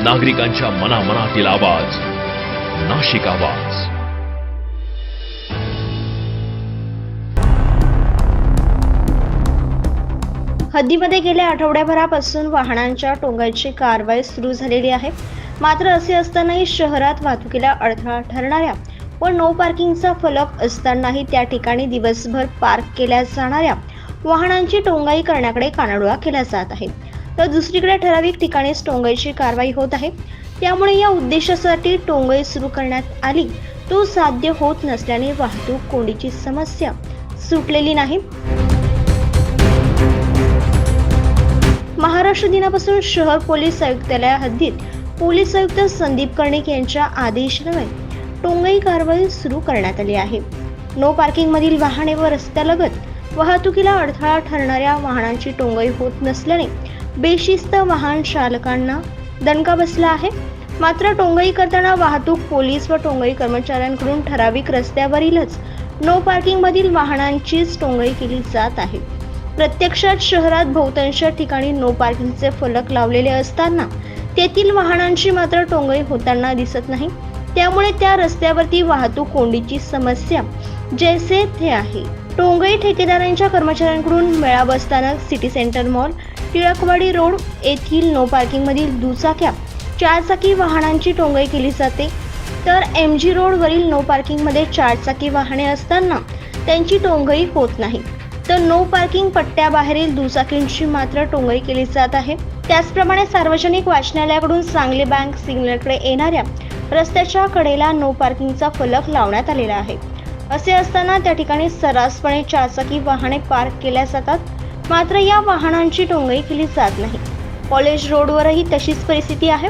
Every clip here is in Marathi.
नागरिकांच्या मनामनातील आवाज, नाशिक आवाज. हद्दीमध्ये गेल्या आठवड्याभरापासून वाहनांच्या टोंगाची कारवाई सुरू झालेली आहे. मात्र असे असतानाही शहरात वाहतुकीला अडथळा ठरणाऱ्या व नो पार्किंगचा फलक असतानाही त्या ठिकाणी दिवसभर पार्क केल्या जाणाऱ्या वाहनांची टोंगाई करण्याकडे कानाडोळा केला जात आहे. तर दुसरीकडे ठराविक ठिकाणीच टोंगाईची कारवाई होत आहे. त्यामुळे या उद्देशासाठी टोंगाई सुरू करण्यात आली तो साध्य होत नसल्याने वाहतूक कोंडीची समस्या सुटलेली नाही. महाराष्ट्र दिनापासून शहर पोलीस आयुक्तालया हद्दीत पोलीस आयुक्त संदीप कर्णिक यांच्या आदेशान्वये टोंगाई कारवाई सुरू करण्यात आली आहे. नो पार्किंग मधील वाहने व रस्त्यालगत वाहतुकीला अडथळा ठरणाऱ्या वाहनांची टोंगाई होत नसल्याने बेशिस्त वाहन चालकांना दणका बसला आहे. मात्र टोंगाई करताना वाहतूक पोलीस व टोंगाई कर्मचाऱ्यांकडून ठराविक रस्त्यावरीलच नो पार्किंग मधील वाहनांचीच टोंगाई केली जात आहे. प्रत्यक्षात शहरात बहुतांश ठिकाणी नो पार्किंगचे फलक लावलेले असताना तेथील वाहनांची मात्र टोंगाई होताना दिसत नाही. त्यामुळे त्या रस्त्यावरती वाहतूक कोंडीची समस्या जैसे थे आहे. टोंगाई ठेकेदारांच्या कर्मचाऱ्यांकडून मेळा बसस्थानक, city centre mall, Tilakwadi road येथील नो पार्किंग मधील दुचाक्या, चारचाकी वाहनांची टोंगाई केली जाते. तर MG रोड वरील नो पार्किंग मध्ये चारचाकी वाहने असताना त्यांची टोंगाई होत नाही. तर नो पार्किंग पट्ट्याबाहेरील दुचाकींची मात्र टोंगाई केली जात आहे. त्याचप्रमाणे सार्वजनिक वाचनालयाकडून सांगली बँक सिग्नलकडे येणाऱ्या रस्त्याच्या कडेला नो पार्किंगचा फलक लावण्यात आलेला आहे. असे असताना त्या ठिकाणी सर्रासपणे चारचाकी वाहने पार्क केल्या जातात. मात्र या वाहनांची टोंगाई केली जात नाही. कॉलेज रोडवरही तशीच परिस्थिती आहे.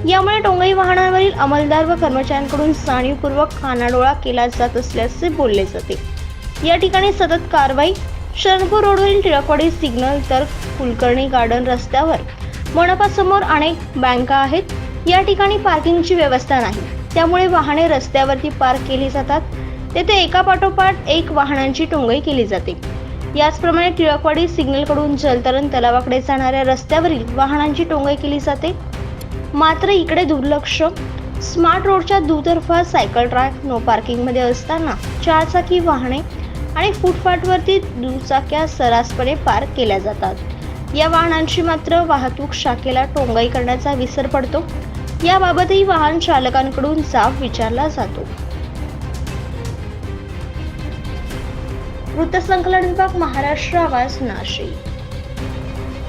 यामुळे टोंगाई वाहनांवरील अंमलदार व कर्मचाऱ्यांकडून जाणीवपूर्वक कानाडोळा केला जात असल्याचे बोलले जाते. या ठिकाणी सतत कारवाई. शरणपूर रोडवरील टिळकवाडी सिग्नल तर कुलकर्णी गार्डन रस्त्यावर मनपा समोर अनेक बँका आहेत. या ठिकाणी पार्किंगची व्यवस्था नाही. त्यामुळे वाहने रस्त्यावरती पार्क केली जातात. तेथे एकापाठोपाठ एक वाहनांची टोंगाई केली जाते. याचप्रमाणे टिळकवाडी सिग्नलकडून जलतरण तलावाकडे जाणाऱ्या रस्त्यावरील वाहनांची टोंगाई केली जाते. मात्र इकडे दुर्लक्ष. स्मार्ट रोडच्या दुतर्फा सायकल ट्रॅक नो पार्किंग मध्ये असताना चारचाकी वाहने आणि फुटपाथवरती दुचाक्या सर्रासपणे पार्क केल्या जातात. या वाहनांची मात्र वाहतूक शाखेला टोंगाई करण्याचा विसर पडतो. याबाबतही वाहन चालकांकडून जाब विचारला जातो. वृत्तसंकलन विभाग, महाराष्ट्र आवाज, नाशिक.